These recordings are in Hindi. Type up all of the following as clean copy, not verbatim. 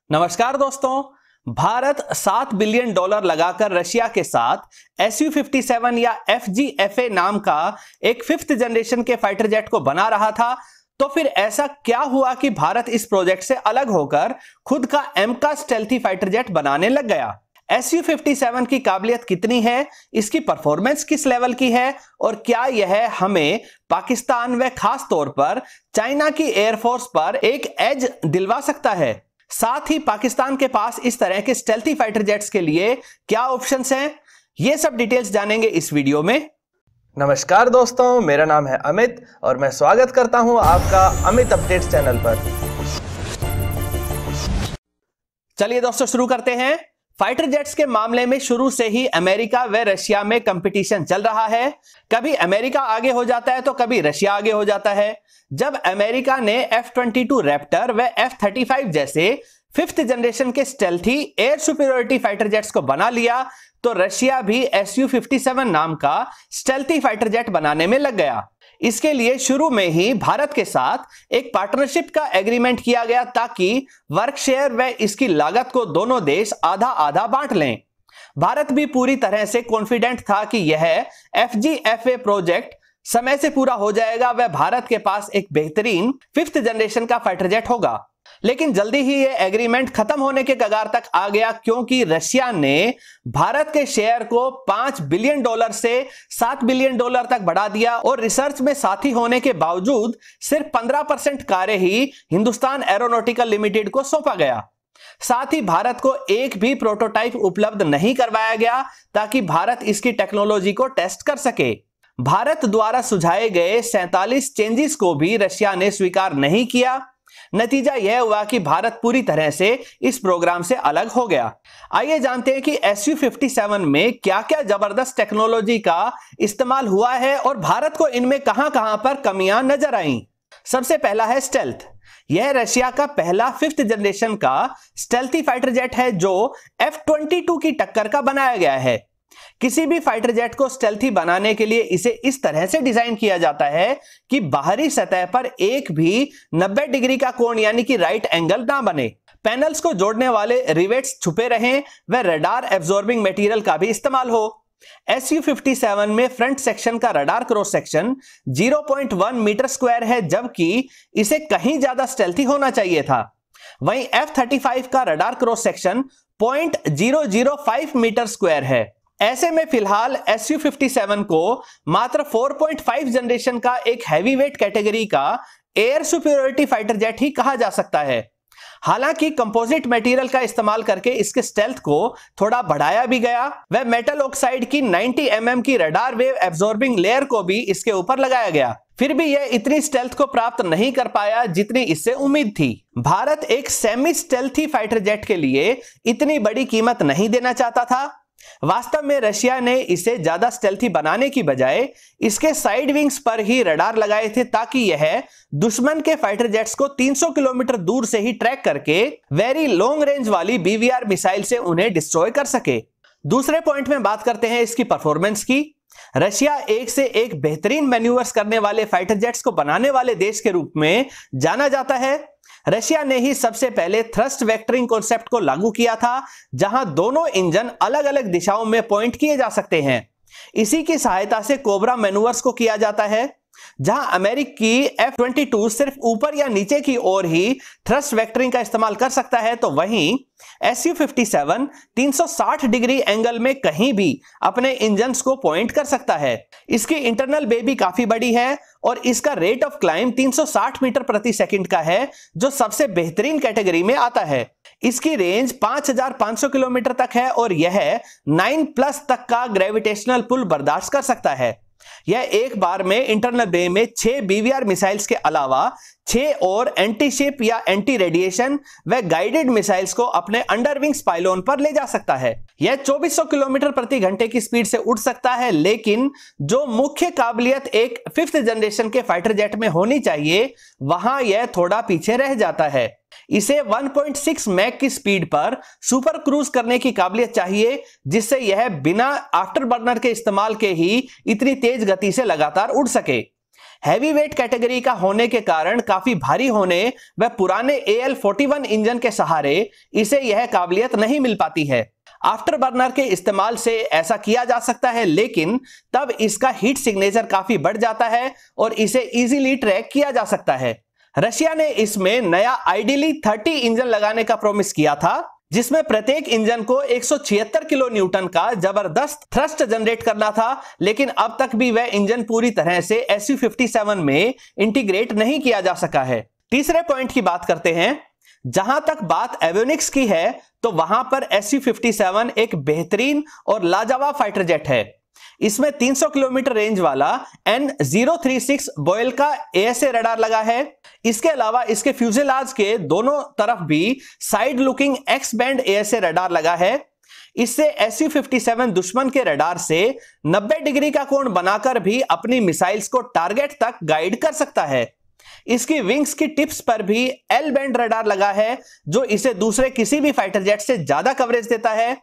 नमस्कार दोस्तों। भारत $7 बिलियन लगाकर रशिया के साथ Su-57 या FGFA नाम का एक 5th जनरेशन के फाइटर जेट को बना रहा था। तो फिर ऐसा क्या हुआ कि भारत इस प्रोजेक्ट से अलग होकर खुद का MCA स्टेल्थी फाइटर जेट बनाने लग गया। Su-57 की काबिलियत कितनी है, इसकी परफॉर्मेंस किस लेवल की है और क्या यह हमें पाकिस्तान व खास तौर पर चाइना की एयरफोर्स पर एक एज दिलवा सकता है। साथ ही पाकिस्तान के पास इस तरह के स्टेल्थी फाइटर जेट्स के लिए क्या ऑप्शंस हैं, ये सब डिटेल्स जानेंगे इस वीडियो में। नमस्कार दोस्तों, मेरा नाम है अमित और मैं स्वागत करता हूं आपका अमित अपडेट्स चैनल पर। चलिए दोस्तों शुरू करते हैं। फाइटर जेट्स के मामले में शुरू से ही अमेरिका व रशिया में कंपटीशन चल रहा है। कभी अमेरिका आगे हो जाता है तो कभी रशिया आगे हो जाता है। जब अमेरिका ने F-22 रैप्टर व F-35 जैसे 5th जनरेशन के stealthy air superiority fighter jets को बना लिया तो रशिया भी Su-57 नाम का स्टेल्थी फाइटर जेट बनाने में लग गया। इसके लिए शुरू में ही भारत के साथ एक पार्टनरशिप का एग्रीमेंट किया गया ताकि वर्क शेयर व इसकी लागत को दोनों देश आधा आधा बांट लें। भारत भी पूरी तरह से कॉन्फिडेंट था कि यह FGFA प्रोजेक्ट समय से पूरा हो जाएगा व भारत के पास एक बेहतरीन 5th जनरेशन का फाइटर जेट होगा। लेकिन जल्दी ही यह एग्रीमेंट खत्म होने के कगार तक आ गया क्योंकि रशिया ने भारत के शेयर को $5 बिलियन से $7 बिलियन तक बढ़ा दिया और रिसर्च में साथी होने के बावजूद सिर्फ 15% कार्य ही हिंदुस्तान एरोनॉटिकल लिमिटेड को सौंपा गया। साथ ही भारत को एक भी प्रोटोटाइप उपलब्ध नहीं करवाया गया ताकि भारत इसकी टेक्नोलॉजी को टेस्ट कर सके। भारत द्वारा सुझाए गए 47 चेंजेस को भी रशिया ने स्वीकार नहीं किया। नतीजा यह हुआ कि भारत पूरी तरह से इस प्रोग्राम से अलग हो गया। आइए जानते हैं कि Su-57 में क्या क्या जबरदस्त टेक्नोलॉजी का इस्तेमाल हुआ है और भारत को इनमें कहां कहां पर कमियां नजर आईं। सबसे पहला है स्टेल्थ। यह रशिया का पहला 5th जनरेशन का स्टेल्थी फाइटर जेट है जो F-22 की टक्कर का बनाया गया है। किसी भी फाइटर जेट को स्टेल्थी बनाने के लिए इसे इस तरह से डिजाइन किया जाता है कि बाहरी सतह पर एक भी 90 डिग्री का कोण यानी कि राइट एंगल ना बने। पैनल्स को जोड़ने वाले रिवेट्स छुपे रहें व रडार एब्जॉर्बिंग मटेरियल का भी इस्तेमाल हो। Su-57 में फ्रंट सेक्शन का radar cross section 0.1 metre square है जबकि इसे कहीं ज्यादा स्टेल्थी होना चाहिए था। वहीं F-35 का radar cross section 0.005 metre square है। ऐसे में फिलहाल Su-57 को मात्र 4.5 जनरेशन का एक हैवीवेट कैटेगरी का एयर सुपीरियरिटी फाइटर जेट ही कहा जा सकता है। हालांकि कंपोजिट मटेरियल का इस्तेमाल करके इसके स्टेल्थ को थोड़ा बढ़ाया भी गया व मेटल ऑक्साइड की 90 mm की रडार वेव एब्जॉर्बिंग लेयर को भी इसके ऊपर लगाया गया। फिर भी यह इतनी स्टेल्थ को प्राप्त नहीं कर पाया जितनी इससे उम्मीद थी। भारत एक सेमी स्टेल्थी फाइटर जेट के लिए इतनी बड़ी कीमत नहीं देना चाहता था। वास्तव में रशिया ने इसे ज्यादा स्टेल्थी बनाने की बजाय इसके साइड विंग्स पर ही रडार लगाए थे ताकि यह दुश्मन के फाइटर जेट्स को 300 किलोमीटर दूर से ही ट्रैक करके वेरी लॉन्ग रेंज वाली BVR मिसाइल से उन्हें डिस्ट्रॉय कर सके। दूसरे पॉइंट में बात करते हैं इसकी परफॉर्मेंस की। रशिया एक से एक बेहतरीन मैन्यूवर्स करने वाले फाइटर जेट्स को बनाने वाले देश के रूप में जाना जाता है। रशिया ने ही सबसे पहले थ्रस्ट वेक्टरिंग कॉन्सेप्ट को लागू किया था जहां दोनों इंजन अलग अलग दिशाओं में पॉइंट किए जा सकते हैं। इसी की सहायता से कोबरा मैन्यूवर्स को किया जाता है। जहां अमेरिकी F-22 सिर्फ ऊपर या नीचे की ओर ही थ्रस्ट वेक्टरिंग का इस्तेमाल कर सकता है तो वहीं Su-57 360 डिग्री एंगल में कहीं भी अपने इंजन्स को पॉइंट कर सकता है। इसकी इंटरनल बे भी काफी बड़ी है और इसका रेट ऑफ क्लाइंब 360 मीटर प्रति सेकंड का है जो सबसे बेहतरीन कैटेगरी में आता है। इसकी रेंज 5500 किलोमीटर तक है और यह 9+ तक का ग्रेविटेशनल पुल बर्दाश्त कर सकता है। यह एक बार में इंटरनल बे में 6 BVR मिसाइल्स के अलावा 6 और एंटी शिप या एंटी रेडिएशन व गाइडेड मिसाइल्स को अपने अंडरविंग्स पाइलोन पर ले जा सकता है। यह 2400 किलोमीटर प्रति घंटे की स्पीड से उड़ सकता है, लेकिन जो मुख्य काबिलियत एक 5th जनरेशन के फाइटर जेट में होनी चाहिए वहां यह थोड़ा पीछे रह जाता है। इसे 1.6 मैक की स्पीड पर सुपर क्रूज करने की काबिलियत चाहिए जिससे यह बिना आफ्टर बर्नर के इस्तेमाल के ही इतनी तेज गति से लगातार उड़ सके। हैवी वेट कैटेगरी का होने के कारण काफी भारी होने व पुराने AL-41 इंजन के सहारे इसे यह काबिलियत नहीं मिल पाती है। आफ्टर बर्नर के इस्तेमाल से ऐसा किया जा सकता है, लेकिन तब इसका हीट सिग्नेचर काफी बढ़ जाता है और इसे इजीली ट्रैक किया जा सकता है। रशिया ने इसमें नया आइडियली 30 इंजन लगाने का प्रॉमिस किया था, जिसमें प्रत्येक इंजन को 176 किलो न्यूटन का जबरदस्त थ्रस्ट जनरेट करना था, लेकिन अब तक भी वह इंजन पूरी तरह से Su-57 में इंटीग्रेट नहीं किया जा सका है। तीसरे पॉइंट की बात करते हैं। जहां तक बात एवियोनिक्स की है तो वहां पर Su-57 एक बेहतरीन और लाजवाब फाइटर जेट है। इसमें 300 किलोमीटर रेंज वाला N036 बॉयल का ASA रडार लगा है। इसके अलावा इसके फ्यूजेलाज के दोनों तरफ भी side looking x band ASA radar लगा है। इससे Su-57 दुश्मन के रडार से 90 डिग्री का कोण बनाकर भी अपनी मिसाइल्स को टारगेट तक गाइड कर सकता है। इसकी विंग्स की टिप्स पर भी एल बैंड रडार लगा है, जो इसे दूसरे किसी भी फाइटर जेट से ज्यादा कवरेज देता है।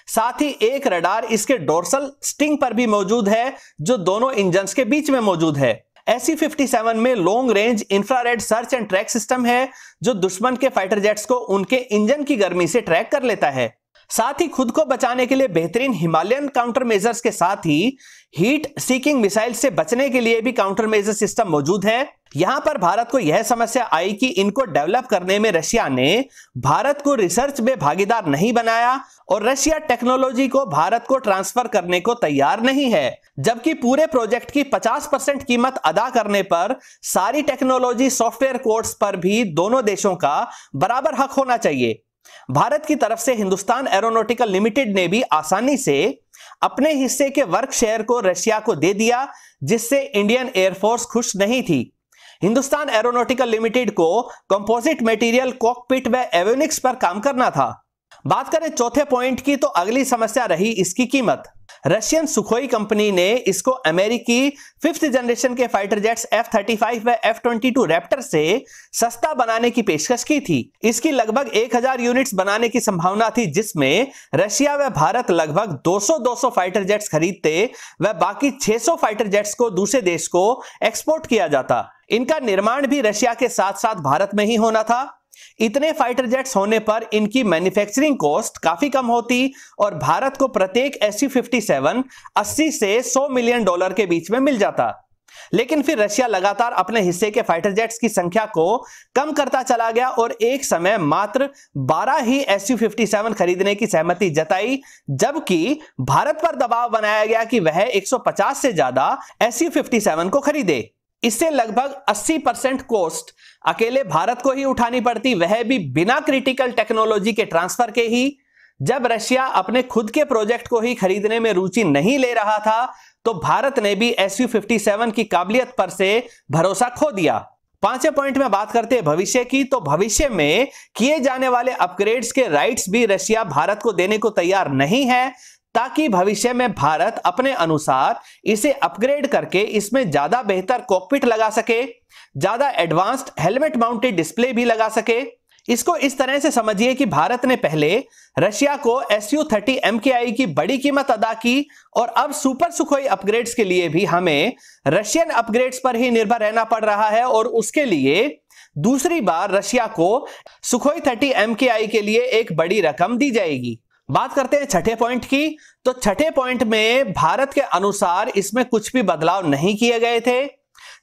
साथ ही एक रडार इसके डोर्सल स्टिंग पर भी मौजूद है, जो दोनों इंजन्स के बीच में मौजूद है। Su-57 में long range infrared search and track system है, जो दुश्मन के फाइटर जेट्स को उनके इंजन की गर्मी से ट्रैक कर लेता है। साथ ही खुद को बचाने के लिए बेहतरीन हिमालयन काउंटर मेजर्स के साथ ही हीट सीकिंग मिसाइल से बचने के लिए भी काउंटर मेजर सिस्टम मौजूद है। यहां पर भारत को यह समस्या आई कि इनको डेवलप करने में रशिया ने भारत को रिसर्च में भागीदार नहीं बनाया और रशिया टेक्नोलॉजी को भारत को ट्रांसफर करने को तैयार नहीं है, जबकि पूरे प्रोजेक्ट की 50% कीमत अदा करने पर सारी टेक्नोलॉजी सॉफ्टवेयर कोड्स पर भी दोनों देशों का बराबर हक होना चाहिए। भारत की तरफ से हिंदुस्तान एरोनॉटिकल लिमिटेड ने भी आसानी से अपने हिस्से के वर्क शेयर को रशिया को दे दिया, जिससे इंडियन एयरफोर्स खुश नहीं थी। हिंदुस्तान एरोनॉटिकल लिमिटेड को कंपोजिट मटेरियल, कॉकपिट व एवियोनिक्स पर काम करना था। बात करें चौथे पॉइंट की तो अगली समस्या रही इसकी कीमत। रशियन सुखोई कंपनी ने इसको अमेरिकी 5th जनरेशन के फाइटर जेट्स F-35 व F-22 रैप्टर से सस्ता बनाने की पेशकश की थी। इसकी लगभग 1000 यूनिट्स बनाने की संभावना थी, जिसमें रशिया व भारत लगभग 200 फाइटर जेट्स खरीदते व बाकी 600 फाइटर जेट्स को दूसरे देश को एक्सपोर्ट किया जाता। इनका निर्माण भी रशिया के साथ साथ भारत में ही होना था। इतने फाइटर जेट्स होने पर इनकी मैन्युफैक्चरिंग कॉस्ट काफी कम होती और भारत को प्रत्येक Su-57 80 से $100 मिलियन के बीच में मिल जाता। लेकिन फिर रशिया लगातार अपने हिस्से के फाइटर जेट्स की संख्या को कम करता चला गया और एक समय मात्र 12 ही Su-57 खरीदने की सहमति जताई, जबकि भारत पर दबाव बनाया गया कि वह 150 से ज्यादा Su-57 को खरीदे। इससे लगभग 80% कॉस्ट अकेले भारत को ही उठानी पड़ती, वह भी बिना क्रिटिकल टेक्नोलॉजी के ट्रांसफर के ही। जब रशिया अपने खुद के प्रोजेक्ट को ही खरीदने में रुचि नहीं ले रहा था, तो भारत ने भी Su-57 की काबिलियत पर से भरोसा खो दिया। पांचवें पॉइंट में बात करते हैं भविष्य की, तो भविष्य में किए जाने वाले अपग्रेड्स के राइट्स भी रशिया भारत को देने को तैयार नहीं है, ताकि भविष्य में भारत अपने अनुसार इसे अपग्रेड करके इसमें ज्यादा बेहतर कॉकपिट लगा सके, ज्यादा एडवांस्ड हेलमेट माउंटेड डिस्प्ले भी लगा सके। इसको इस तरह से समझिए कि भारत ने पहले रशिया को Su-30 MKI की बड़ी कीमत अदा की और अब सुपर सुखोई अपग्रेड्स के लिए भी हमें रशियन अपग्रेड्स पर ही निर्भर रहना पड़ रहा है और उसके लिए दूसरी बार रशिया को सुखोई 30 MKI के लिए एक बड़ी रकम दी जाएगी। बात करते हैं छठे पॉइंट की, तो छठे पॉइंट में भारत के अनुसार इसमें कुछ भी बदलाव नहीं किए गए थे।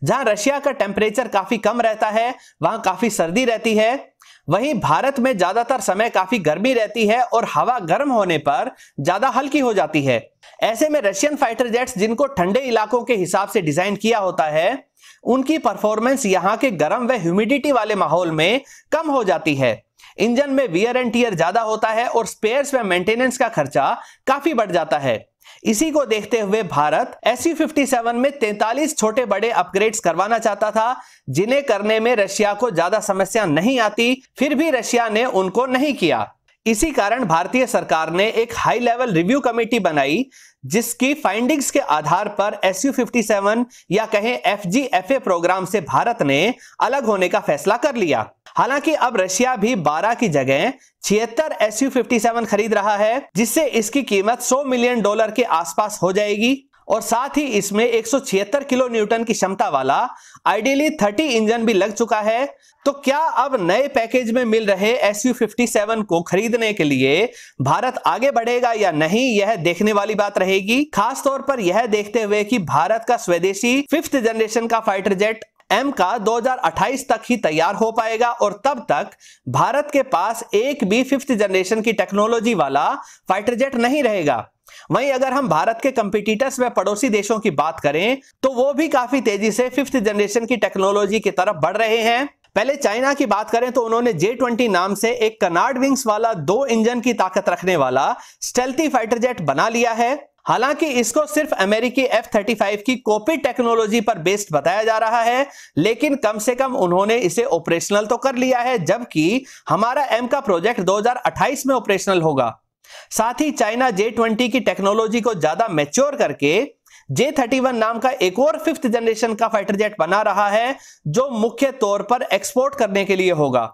जहां रशिया का टेम्परेचर काफी कम रहता है, वहां काफी सर्दी रहती है, वहीं भारत में ज्यादातर समय काफी गर्मी रहती है और हवा गर्म होने पर ज्यादा हल्की हो जाती है। ऐसे में रशियन फाइटर जेट्स, जिनको ठंडे इलाकों के हिसाब से डिजाइन किया होता है, उनकी परफॉर्मेंस यहां के गर्म व ह्यूमिडिटी वाले माहौल में कम हो जाती है। इंजन में वियर एंड टियर ज्यादा होता है और स्पेयर्स व मेंटेनेंस का खर्चा काफी बढ़ जाता है। इसी को देखते हुए भारत Su-57 में 43 छोटे बड़े अपग्रेड्स करवाना चाहता था, जिन्हें करने में रशिया को ज्यादा समस्या नहीं आती, फिर भी रशिया ने उनको नहीं किया। इसी कारण भारतीय सरकार ने एक हाई लेवल रिव्यू कमेटी बनाई, जिसकी फाइंडिंग्स के आधार पर Su-57 या कहें FGFA प्रोग्राम से भारत ने अलग होने का फैसला कर लिया। हालांकि अब रशिया भी 12 की जगह 76 Su-57 खरीद रहा है, जिससे इसकी कीमत $100 मिलियन के आसपास हो जाएगी और साथ ही इसमें 176 किलो न्यूटन की क्षमता वाला आइडियली 30 इंजन भी लग चुका है। तो क्या अब नए पैकेज में मिल रहे Su-57 को खरीदने के लिए भारत आगे बढ़ेगा या नहीं, यह देखने वाली बात रहेगी। खास तौर पर यह देखते हुए कि भारत का स्वदेशी 5th जनरेशन का फाइटर जेट M का 2028 तक ही तैयार हो पाएगा और तब तक भारत के पास एक भी 5th जनरेशन की टेक्नोलॉजी वाला फाइटर जेट नहीं रहेगा। वहीं अगर हम भारत के कंपटीटर्स व पड़ोसी देशों की बात करें तो वो भी काफी तेजी से 5th जनरेशन की टेक्नोलॉजी की तरफ बढ़ रहे हैं। पहले चाइना की बात करें तो उन्होंने J-20 नाम से एक कनार्ड विंग्स वाला 2 इंजन की ताकत रखने वाला स्टेल्थी फाइटर जेट बना लिया है। हालांकि इसको सिर्फ अमेरिकी F-35 की कॉपी टेक्नोलॉजी पर बेस्ड बताया जा रहा है, लेकिन कम से कम उन्होंने इसे ऑपरेशनल तो कर लिया है, जबकि हमारा M का प्रोजेक्ट 2028 में ऑपरेशनल होगा। साथ ही चाइना J-20 की टेक्नोलॉजी को ज्यादा मैच्योर करके J-31 नाम का एक और 5th जनरेशन का फाइटर जेट बना रहा है, जो मुख्य तौर पर एक्सपोर्ट करने के लिए होगा।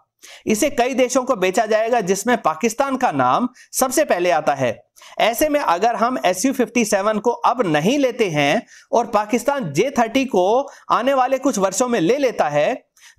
इसे कई देशों को बेचा जाएगा, जिसमें पाकिस्तान का नाम सबसे पहले आता है। ऐसे में अगर हम Su-57 को अब नहीं लेते हैं और पाकिस्तान J-30 को आने वाले कुछ वर्षों में ले लेता है,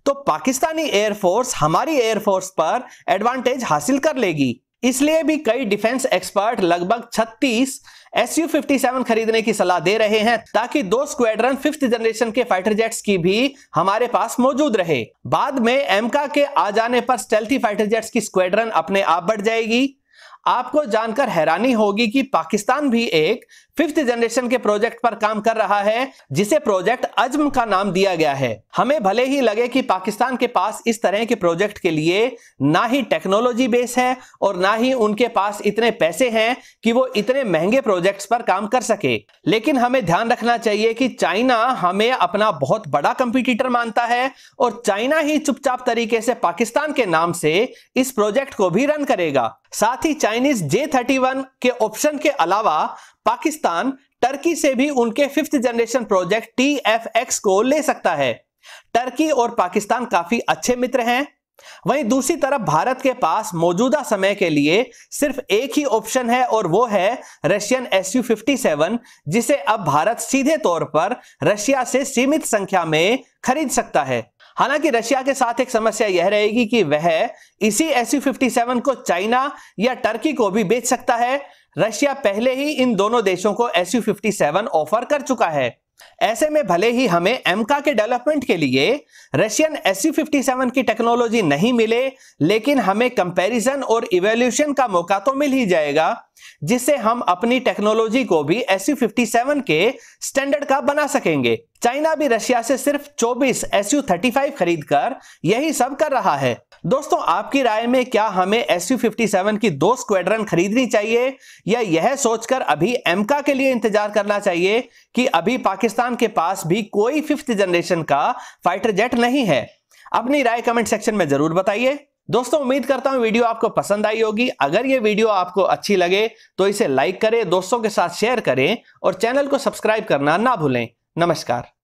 तो पाकिस्तानी एयरफोर्स हमारी एयरफोर्स पर एडवांटेज हासिल कर लेगी। इसलिए भी कई डिफेंस एक्सपर्ट लगभग 36 Su-57 खरीदने की सलाह दे रहे हैं, ताकि 2 स्क्वाड्रन 5th जनरेशन के फाइटर जेट्स की भी हमारे पास मौजूद रहे। बाद में एमका के आ जाने पर स्टेल्थी फाइटर जेट्स की स्क्वाड्रन अपने आप बढ़ जाएगी। आपको जानकर हैरानी होगी कि पाकिस्तान भी एक 5th जनरेशन के प्रोजेक्ट पर काम कर रहा है, जिसे प्रोजेक्ट अज़्म का नाम दिया गया है। हमें भले ही लगे कि पाकिस्तान के पास इस तरह के प्रोजेक्ट के लिए ना ही टेक्नोलॉजी बेस है और ना ही उनके पास इतने पैसे हैं कि वो इतने महंगे प्रोजेक्ट्स पर काम कर सके, लेकिन हमें ध्यान रखना चाहिए कि चाइना हमें अपना बहुत बड़ा कंपटीटर मानता है और चाइना ही चुपचाप तरीके से पाकिस्तान के नाम से इस प्रोजेक्ट को भी रन करेगा। साथ ही चाइनीज J-31 के ऑप्शन के अलावा पाकिस्तान टर्की से भी उनके 5th जनरेशन प्रोजेक्ट TFX को ले सकता है। टर्की और पाकिस्तान काफी अच्छे मित्र हैं। वहीं दूसरी तरफ भारत के पास मौजूदा समय के लिए सिर्फ एक ही ऑप्शन है और वो है रशियन Su-57, जिसे अब भारत सीधे तौर पर रशिया से सीमित संख्या में खरीद सकता है। हालांकि रशिया के साथ एक समस्या यह रहेगी कि वह इसी Su-57 को चाइना या टर्की को भी बेच सकता है। रशिया पहले ही इन दोनों देशों को Su-57 ऑफर कर चुका है। ऐसे में भले ही हमें एमका के डेवलपमेंट के लिए रशियन Su-57 की टेक्नोलॉजी नहीं मिले, लेकिन हमें कंपैरिजन और इवोल्यूशन का मौका तो मिल ही जाएगा, जिससे हम अपनी टेक्नोलॉजी को भी Su-57 के स्टैंडर्ड का बना सकेंगे। चाइना भी रशिया से सिर्फ 24 Su-35 खरीदकर यही सब कर रहा है। दोस्तों, आपकी राय में क्या हमें Su-57 की 2 स्क्वाड्रन खरीदनी चाहिए या यह सोचकर अभी एमका के लिए इंतजार करना चाहिए कि अभी पाकिस्तान के पास भी कोई 5th जनरेशन का फाइटर जेट नहीं है? अपनी राय कमेंट सेक्शन में जरूर बताइए। दोस्तों, उम्मीद करता हूं वीडियो आपको पसंद आई होगी। अगर ये वीडियो आपको अच्छी लगे तो इसे लाइक करें, दोस्तों के साथ शेयर करें और चैनल को सब्सक्राइब करना ना भूलें। नमस्कार।